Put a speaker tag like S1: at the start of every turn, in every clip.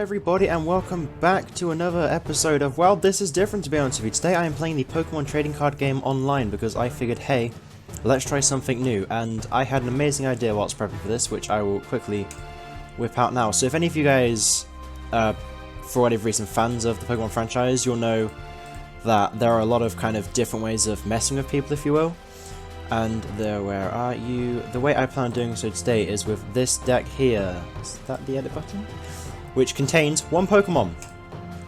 S1: everybody, and welcome back to another episode of, well, this is different to be honest with you. Today I am playing the Pokemon trading card game online because I figured, hey, let's try something new, and I had an amazing idea whilst prepping for this, which I will quickly whip out now. So if any of you guys, for whatever reason, fans of the Pokemon franchise, you'll know that there are a lot of kind of different ways of messing with people, if you will. And where are you? The way I plan on doing so today is with this deck here. Is that the edit button? Which contains one Pokemon.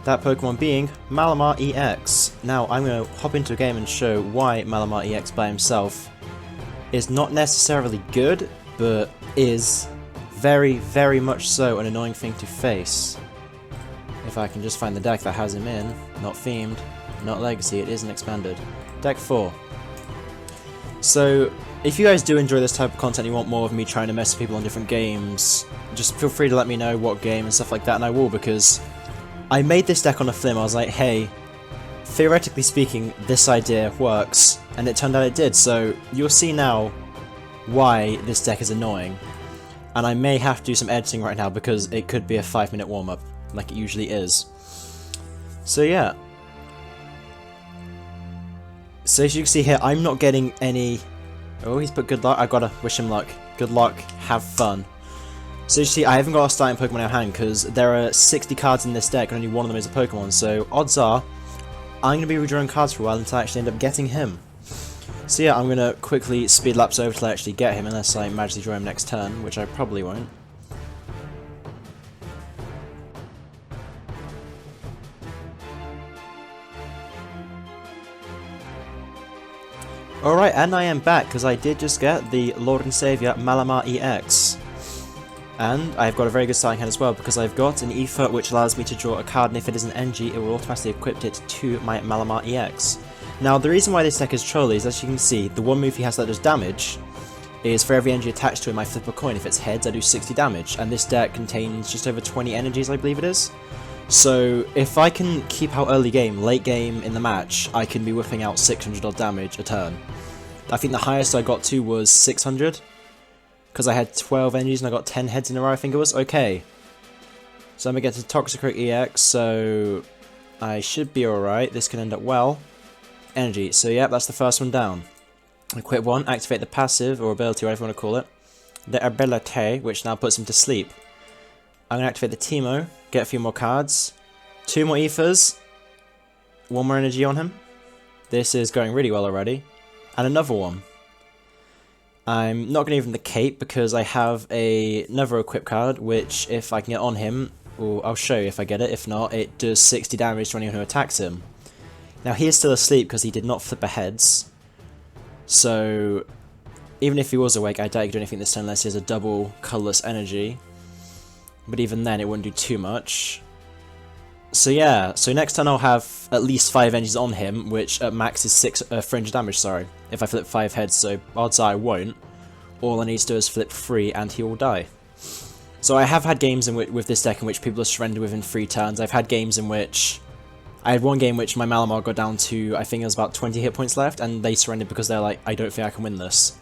S1: That Pokemon being Malamar EX. Now I'm going to hop into a game and show why Malamar EX by himself is not necessarily good, but is very, very much so an annoying thing to face. If I can just find the deck that has him in. Not themed, not legacy, it isn't expanded. Deck 4. So, if you guys do enjoy this type of content and you want more of me trying to mess with people on different games, just feel free to let me know what game and stuff like that, and I will, because I made this deck on a flim. I was like, hey, theoretically speaking, this idea works, and it turned out it did, so you'll see now why this deck is annoying. And I may have to do some editing right now because it could be a 5-minute warm-up, like it usually is. So yeah. So as you can see here, I'm not getting any... Oh, he's put good luck. I gotta wish him luck. Good luck. Have fun. So you see, I haven't got a starting Pokemon in hand because there are 60 cards in this deck and only one of them is a Pokemon. So odds are, I'm going to be redrawing cards for a while until I actually end up getting him. So yeah, I'm going to quickly speed laps over till I actually get him, unless I magically draw him next turn, which I probably won't. Alright, and I am back, because I did just get the Lord and Saviour Malamar EX. And I've got a very good starting hand as well, because I've got an Ether which allows me to draw a card, and if it is an NG, it will automatically equip it to my Malamar EX. Now, the reason why this deck is trolly is, as you can see, the one move he has that does damage is for every energy attached to him, I flip a coin. If it's heads, I do 60 damage, and this deck contains just over 20 energies, I believe it is. So, if I can keep out early game, late game in the match, I can be whipping out 600 odd damage a turn. I think the highest I got to was 600, because I had 12 energies and I got 10 heads in a row, I think it was. Okay. So I'm going to get to Toxicroak EX, so I should be alright. This can end up well. Energy, so yeah, that's the first one down. Equip one, activate the passive, or ability, whatever you want to call it. The ability, which now puts him to sleep. I'm going to activate the Teemo, get a few more cards. 2 more Ethers. 1 more energy on him. This is going really well already. And another one. I'm not going to give him the Cape because I have another equip card, which if I can get on him, I'll show you if I get it. If not, it does 60 damage to anyone who attacks him. Now he is still asleep because he did not flip a heads. So even if he was awake, I doubt he could do anything this turn unless he has a double colourless energy. But even then, it wouldn't do too much. So yeah, so next turn I'll have at least 5 energies on him, which at max is 300 damage, sorry. If I flip 5 heads, so odds are I won't. All I need to do is flip 3 and he will die. So I have had games with this deck in which people have surrendered within 3 turns. I've had games in which... I had one game which my Malamar got down to, I think it was about 20 hit points left, and they surrendered because they're like, I don't think I can win this.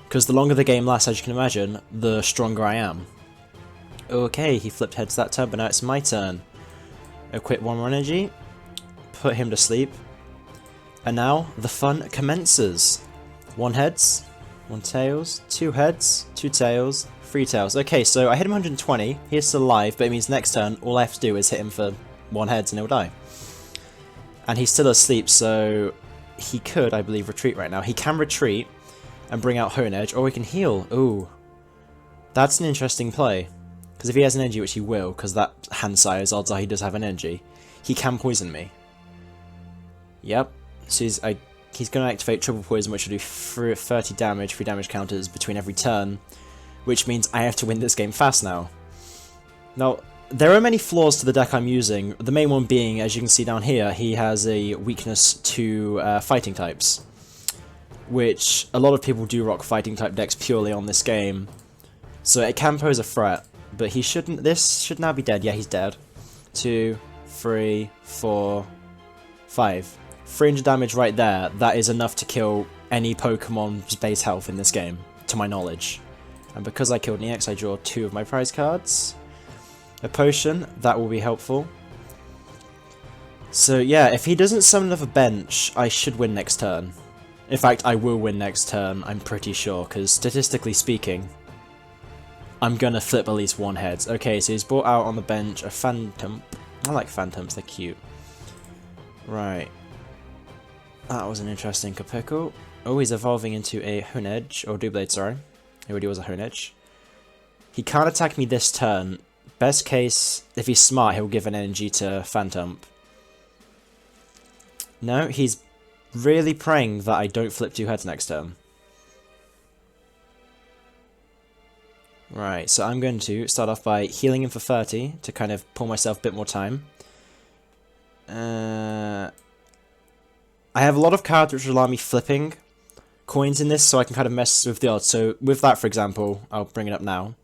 S1: Because the longer the game lasts, as you can imagine, the stronger I am. Okay, he flipped heads that turn, but now it's my turn. Equip 1 more energy, put him to sleep, and now the fun commences. 1 heads, 1 tails, 2 heads, 2 tails, 3 tails. Okay, so I hit him 120, he is still alive, but it means next turn all I have to do is hit him for 1 heads and he'll die. And he's still asleep, so he could, I believe, retreat right now. He can retreat and bring out Hone Edge, or he can heal. Ooh, that's an interesting play. Because if he has an energy, which he will, because that hand size, odds are he does have an energy, he can poison me. Yep. So he's going to activate triple poison, which will do 30 damage, 3 damage counters between every turn, which means I have to win this game fast now. Now, there are many flaws to the deck I'm using, the main one being, as you can see down here, he has a weakness to fighting types, which a lot of people do rock fighting type decks purely on this game, so it can pose a threat. But he shouldn't. This should now be dead. Yeah, he's dead. 2, 3, 4, 5. 300 damage right there. That is enough to kill any Pokemon's base health in this game, to my knowledge. And because I killed an EX, I draw 2 of my prize cards. a potion, that will be helpful. So yeah, if he doesn't summon another bench, I should win next turn. In fact, I will win next turn, I'm pretty sure, because statistically speaking, I'm gonna flip at least one head. Okay, so he's brought out on the bench a Phantom. I like Phantoms, they're cute. Right. That was an interesting Capickle. Oh, he's evolving into a Honedge, or Doublade, sorry. He already was a Honedge. He can't attack me this turn. Best case, if he's smart, he'll give an energy to Phantom. No, he's really praying that I don't flip two heads next turn. Right, so I'm going to start off by healing him for 30 to kind of pull myself a bit more time. I have a lot of cards which allow me flipping coins in this, so I can kind of mess with the odds. So with that, for example, I'll bring it up now.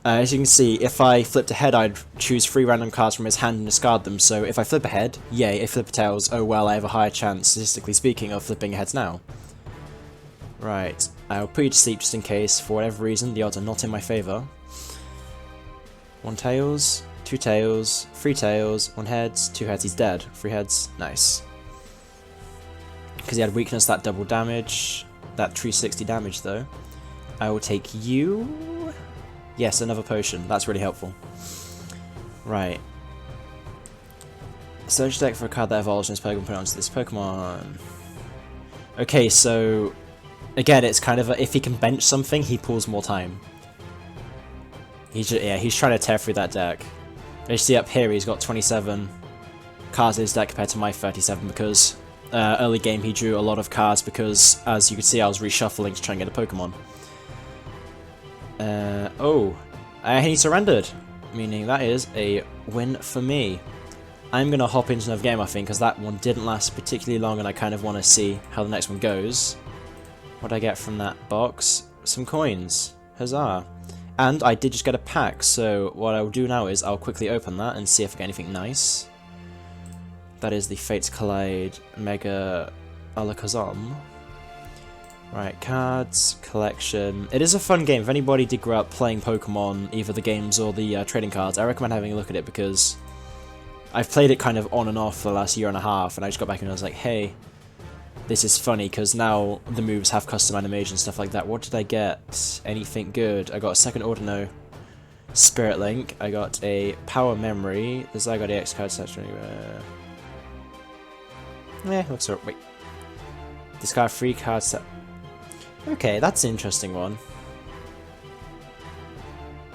S1: As you can see, if I flipped a head, I'd choose 3 random cards from his hand and discard them. So if I flip a head, yay. If I flip a tails, oh well, I have a higher chance, statistically speaking, of flipping heads now. Right, I'll put you to sleep just in case. For whatever reason, the odds are not in my favour. 1 tails, 2 tails, 3 tails, 1 heads, 2 heads, he's dead. 3 heads, nice. Because he had weakness, that double damage, that 360 damage though. I will take you. Yes, another potion, that's really helpful. Right. Search deck for a card that evolves in this Pokemon, put it onto this Pokemon. Okay, so again, it's kind of if he can bench something, he pulls more time. He's trying to tear through that deck. As you see up here, he's got 27 cards in his deck compared to my 37 because early game he drew a lot of cards because, as you can see, I was reshuffling to try and get a Pokemon. He surrendered, meaning that is a win for me. I'm going to hop into another game, I think, because that one didn't last particularly long and I kind of want to see how the next one goes. What did I get from that box? Some coins. Huzzah. And I did just get a pack, so what I'll do now is I'll quickly open that and see if I get anything nice. That is the Fates Collide Mega Alakazam. Right, cards, collection. It is a fun game. If anybody did grow up playing Pokemon, either the games or the trading cards, I recommend having a look at it because I've played it kind of on and off for the last year and a half, and I just got back and I was like, hey, this is funny because now the moves have custom animations and stuff like that. What did I get? Anything good? I got a second Ordino Spirit Link. I got a Power Memory. The Zygarde X card set anywhere. Looks alright. Wait. Discard 3 cards set. Okay, that's an interesting one.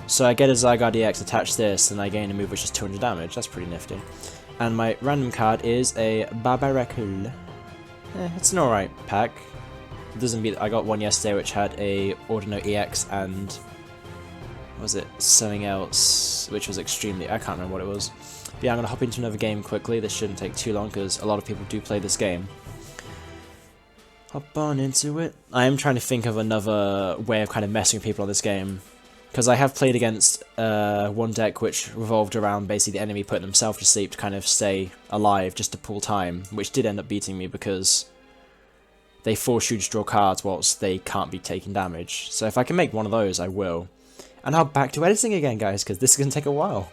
S1: So I get a Zygarde X, attach this, and I gain a move which is 200 damage. That's pretty nifty. And my random card is a Barbarakul. It's an alright pack. It doesn't beat. I got one yesterday which had a Ordino EX and what was it, something else, which was extremely. I can't remember what it was. But yeah, I'm gonna hop into another game quickly. This shouldn't take too long because a lot of people do play this game. Hop on into it. I am trying to think of another way of kind of messing with people on this game. Because I have played against one deck which revolved around basically the enemy putting himself to sleep to kind of stay alive, just to pull time, which did end up beating me because they force you to draw cards whilst they can't be taking damage. So if I can make one of those, I will. And now back to editing again, guys, because this is going to take a while.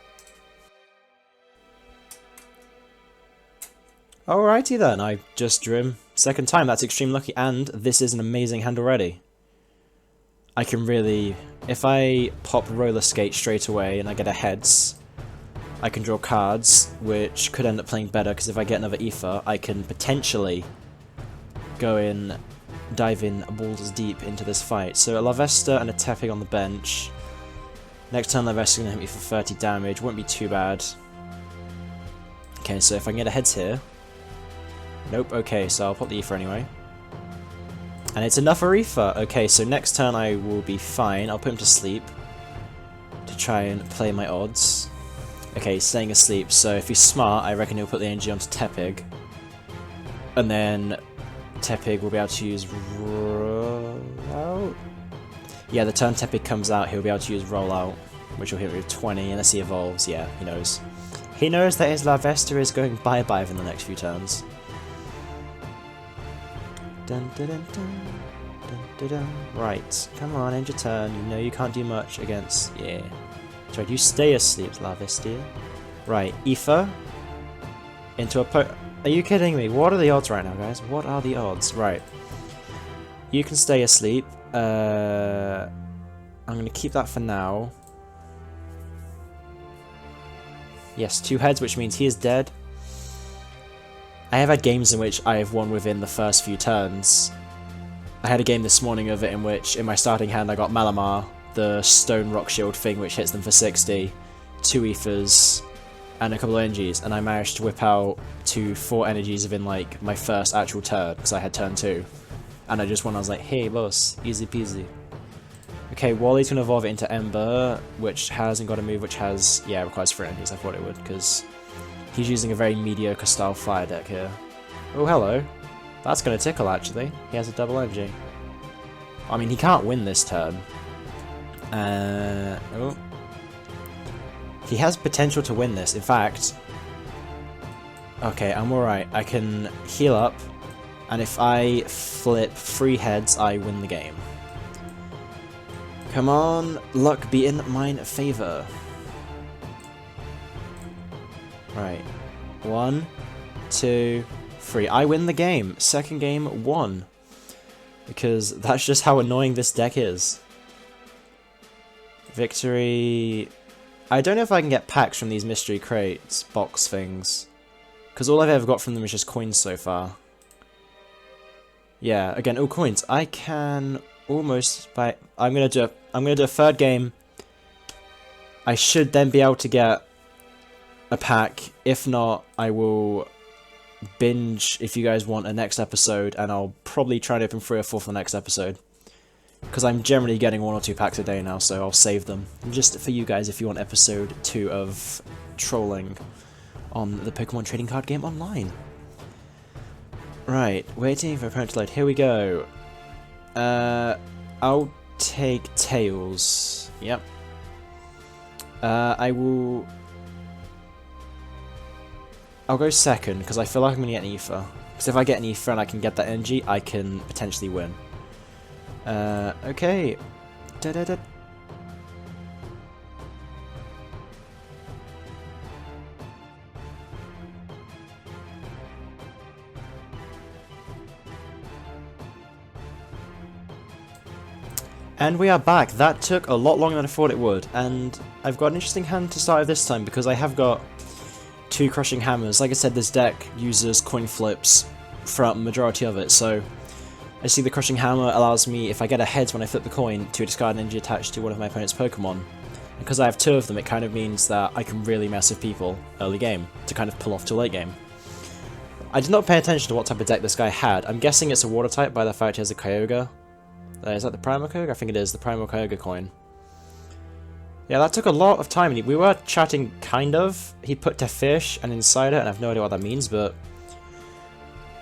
S1: Alrighty then, I just drew him second time, that's extremely lucky, and this is an amazing hand already. I can really, if I pop Roller Skate straight away and I get a heads, I can draw cards, which could end up playing better, because if I get another Ether, I can potentially go in, dive in balls deep into this fight. So a Larvesta and a Tepig on the bench. Next turn Larvesta's going to hit me for 30 damage, won't be too bad. Okay, so if I can get a heads here. Nope, okay, so I'll put the Ether anyway. And it's another Ether. Okay, so next turn I will be fine. I'll put him to sleep to try and play my odds. Okay, he's staying asleep, so if he's smart, I reckon he'll put the energy onto Tepig. And then Tepig will be able to use Roll Out. Yeah, the turn Tepig comes out, he'll be able to use Roll Out, which will hit me with 20 unless he evolves. Yeah, he knows. He knows that his Larvesta is going bye-bye in the next few turns. Dun, dun, dun, dun, dun, dun, dun. Right, come on, end your turn. You know you can't do much against, yeah, Sorry, do you stay asleep, Lavistia? Right, Aoife. Into a Are you kidding me? What are the odds right now, guys? What are the odds? Right. You can stay asleep. I'm going to keep that for now. Yes, 2 heads, which means he is dead. I have had games in which I have won within the first few turns. I had a game this morning of it in which, in my starting hand, I got Malamar, the stone rock shield thing which hits them for 60, 2 Aoifes, and a couple of energies, and I managed to whip out 4 energies within like my first actual turn, because I had turn 2. And I just won, I was like, hey boss, easy peasy. Okay, Wally's going to evolve it into Ember, which hasn't got a move which has, yeah, requires 3 energies, I thought it would, because he's using a very mediocre style fire deck here. Oh, hello. That's going to tickle, actually. He has a double energy. I mean, he can't win this turn. Oh. He has potential to win this, in fact. Okay, I'm alright. I can heal up, and if I flip 3 heads, I win the game. Come on, luck be in mine favour. Right. 1, 2, 3. I win the game. Second game, 1. Because that's just how annoying this deck is. Victory. I don't know if I can get packs from these mystery crates, box things. Because all I've ever got from them is just coins so far. Yeah, again, all coins. I can almost buy. I'm gonna do a 3rd game. I should then be able to get a pack. If not, I will binge if you guys want a next episode, and I'll probably try to open 3 or 4 for the next episode. Because I'm generally getting 1 or 2 packs a day now, so I'll save them. Just for you guys if you want episode 2 of trolling on the Pokemon trading card game online. Right, waiting for opponent to load. Here we go. I'll take Tails. Yep. I'll go second, because I feel like I'm going to get an Aoife. Because if I get an Aoife and I can get that energy, I can potentially win. Okay. Da-da-da. And we are back. That took a lot longer than I thought it would, and I've got an interesting hand to start with this time because I have got 2 Crushing Hammers. Like I said, this deck uses coin flips throughout the majority of it, so I see the Crushing Hammer allows me, if I get a heads when I flip the coin, to discard an energy attached to one of my opponent's Pokemon. And because I have 2 of them, it kind of means that I can really mess with people early game, to kind of pull off to late game. I did not pay attention to what type of deck this guy had. I'm guessing it's a water type by the fact he has a Kyogre. Is that the Primal Kyogre? I think it is, the Primal Kyogre coin. Yeah, that took a lot of time. We were chatting, kind of. He put to fish and inside it, and I have no idea what that means, but...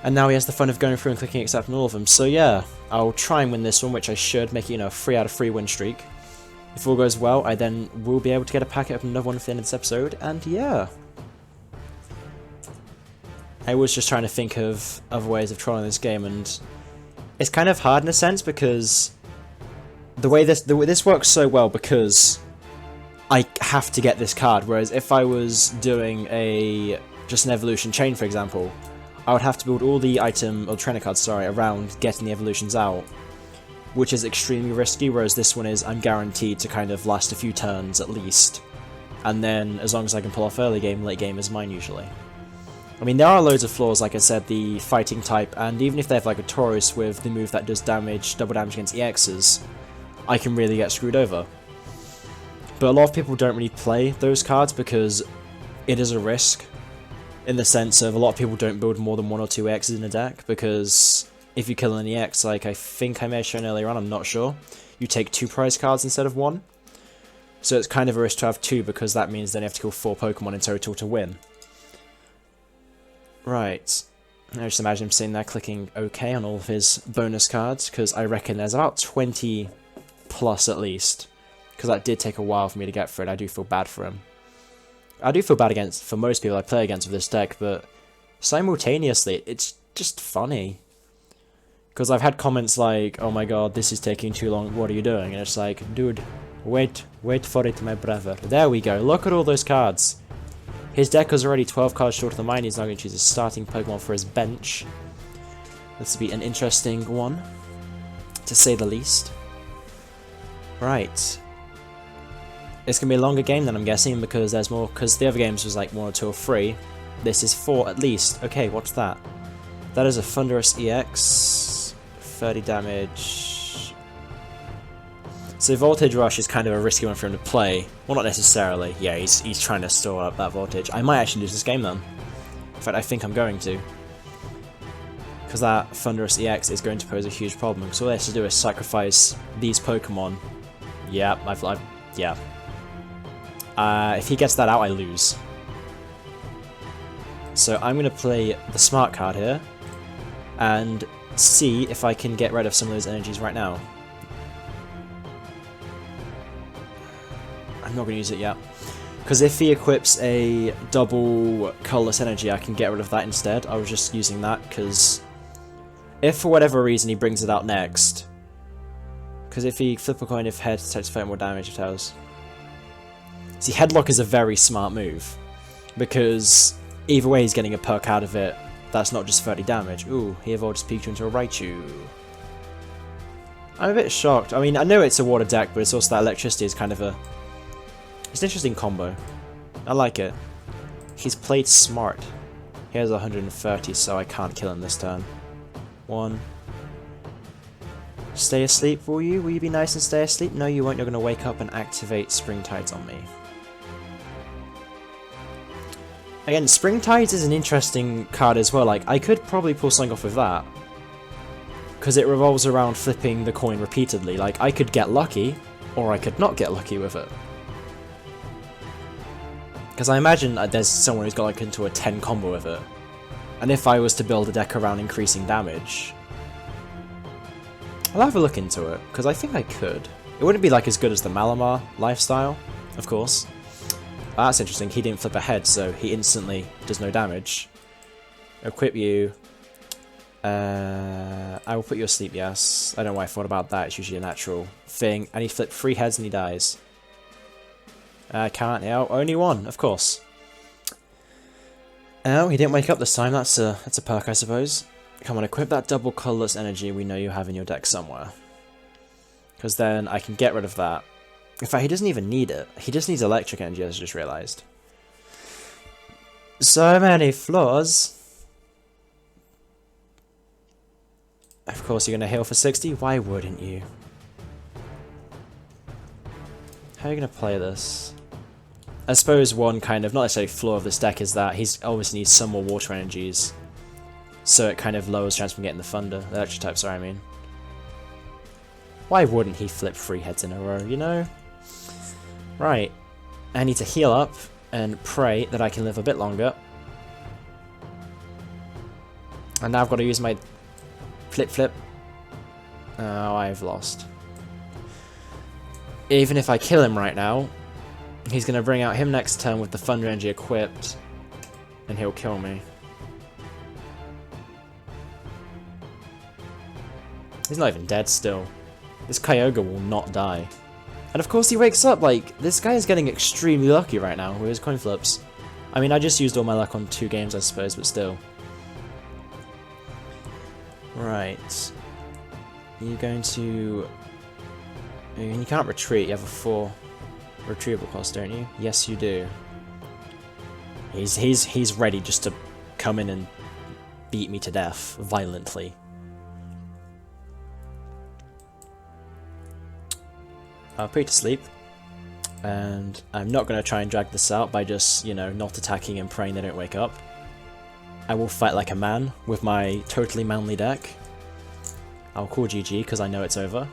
S1: And now he has the fun of going through and clicking accept on all of them. So yeah, I'll try and win this one, which I should, make it, 3 out of 3 win streak. If all goes well, I then will be able to get a packet of another one for the end of this episode, and yeah. I was just trying to think of other ways of trolling this game, and it's kind of hard in a sense because the way this works so well because I have to get this card, whereas if I was doing just an evolution chain, for example, I would have to build all the trainer cards, sorry, around getting the evolutions out, which is extremely risky, whereas this one is I'm guaranteed to kind of last a few turns at least, and then as long as I can pull off early game, late game is mine usually. I mean, there are loads of flaws, like I said, the fighting type, and even if they have like a Taurus with the move that does damage, double damage against EXs, I can really get screwed over. But a lot of people don't really play those cards because it is a risk, in the sense of a lot of people don't build more than 1 or 2 EXs in a deck, because if you kill an EX, like I think I may have shown earlier on, I'm not sure, you take 2 prize cards instead of 1. So it's kind of a risk to have 2, because that means then you have to kill 4 Pokemon in total to win. Right, I just imagine him sitting there clicking OK on all of his bonus cards, because I reckon there's about 20 plus at least, because that did take a while for me to get through it. I do feel bad for him. I do feel bad for most people I play against with this deck, but simultaneously, it's just funny. Because I've had comments like, oh my god, this is taking too long, what are you doing? And it's like, dude, Wait for it, my brother. There we go. Look at all those cards. His deck was already 12 cards short of the mine. He's now going to choose a starting Pokemon for his bench. This will be an interesting one, to say the least. Right. It's going to be a longer game than I'm guessing, because there's more, because the other games was like 1 or 2 or 3. This is 4 at least. Okay, what's that? That is a Thunderous EX. 30 damage. So Voltage Rush is kind of a risky one for him to play. Well, not necessarily. Yeah, he's trying to store up that voltage. I might actually lose this game then. In fact, I think I'm going to. Because that Thunderous EX is going to pose a huge problem. So all I have to do is sacrifice these Pokemon. Yeah, yeah. If he gets that out, I lose. So I'm going to play the smart card here, and see if I can get rid of some of those energies right now. I'm not going to use it yet, because if he equips a double colorless energy, I can get rid of that instead. I was just using that, because if for whatever reason he brings it out next, because if he flip a coin, if head, takes 30 more damage if tails. See, Headlock is a very smart move, because either way he's getting a perk out of it. That's not just 30 damage. Ooh, he evolved his Pikachu into a Raichu. I'm a bit shocked. I mean, I know it's a water deck, but it's also that electricity is kind of a... It's an interesting combo. I like it. He's played smart. He has 130, so I can't kill him this turn. 1. Stay asleep, will you? Will you be nice and stay asleep? No, you won't. You're going to wake up and activate Spring Tides on me. Again, Spring Tides is an interesting card as well. Like, I could probably pull something off with that, because it revolves around flipping the coin repeatedly. Like, I could get lucky, or I could not get lucky with it. Because I imagine there's someone who's got like into a 10 combo with it. And if I was to build a deck around increasing damage, I'll have a look into it, because I think I could. It wouldn't be like as good as the Malamar lifestyle, of course. That's interesting, he didn't flip a head, so he instantly does no damage. Equip you. I will put you asleep, yes. I don't know why I thought about that, it's usually a natural thing. And he flipped 3 heads and he dies. I can't, yeah, only 1, of course. Oh, he didn't wake up this time, that's a perk I suppose. Come on, equip that double colourless energy we know you have in your deck somewhere. Because then I can get rid of that. In fact, he doesn't even need it. He just needs electric energy, as I just realised. So many flaws. Of course you're going to heal for 60? Why wouldn't you? How are you going to play this? I suppose one kind of, not necessarily flaw of this deck is that he's obviously needs some more water energies. So it kind of lowers chance from getting the thunder. The electric type, sorry, I mean. Why wouldn't he flip 3 heads in a row, you know? Right. I need to heal up and pray that I can live a bit longer. And now I've got to use my flip. Oh, I've lost. Even if I kill him right now, he's going to bring out him next turn with the thunder energy equipped, and he'll kill me. He's not even dead still. This Kyogre will not die. And of course he wakes up, like, this guy is getting extremely lucky right now with his coin flips. I mean, I just used all my luck on 2 games, I suppose, but still. Right. You're going to... You can't retreat, you have a 4 retrievable cost, don't you? Yes, you do. He's ready just to come in and beat me to death, violently. I'll put you to sleep, and I'm not going to try and drag this out by just, you know, not attacking and praying they don't wake up. I will fight like a man with my totally manly deck. I'll call GG because I know it's over.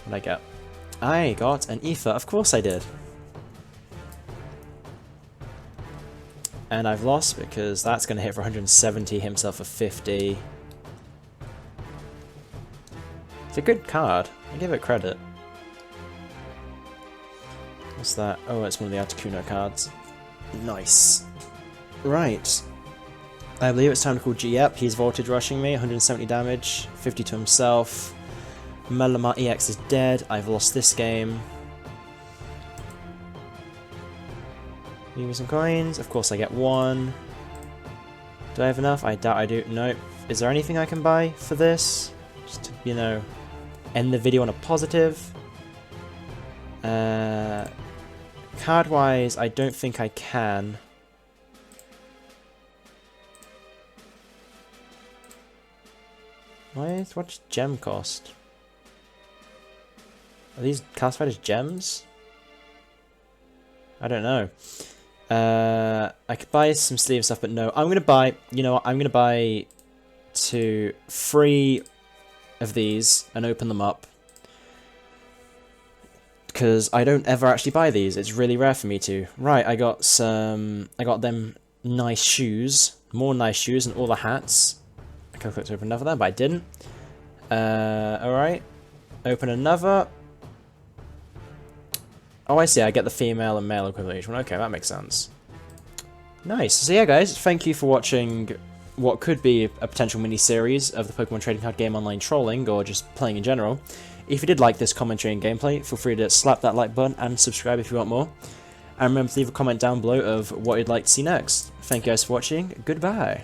S1: What did I get? I got an Ether, of course I did. And I've lost because that's going to hit for 170, himself for 50. It's a good card. I give it credit. What's that? Oh, it's one of the Articuno cards. Nice. Right. I believe it's time to call G. Yep, he's voltage rushing me. 170 damage. 50 to himself. Malamar EX is dead. I've lost this game. Give me some coins. Of course I get one. Do I have enough? I doubt I do. Nope. Is there anything I can buy for this? Just to, you know, end the video on a positive. Card-wise, I don't think I can. What's gem cost? Are these classified as gems? I don't know. I could buy some sleeve stuff, but no. I'm gonna buy. You know what? I'm gonna buy 3 of these and open them up, because I don't ever actually buy these. It's really rare for me to. Right, I got them nice shoes, more nice shoes, and all the hats. I could have clicked to open another there, but I didn't. Alright. Open another. Oh, I see. I get the female and male equivalent each one. Okay, that makes sense. Nice. So yeah, guys, thank you for watching what could be a potential mini-series of the Pokemon Trading Card Game Online Trolling, or just playing in general. If you did like this commentary and gameplay, feel free to slap that like button and subscribe if you want more. And remember to leave a comment down below of what you'd like to see next. Thank you guys for watching. Goodbye.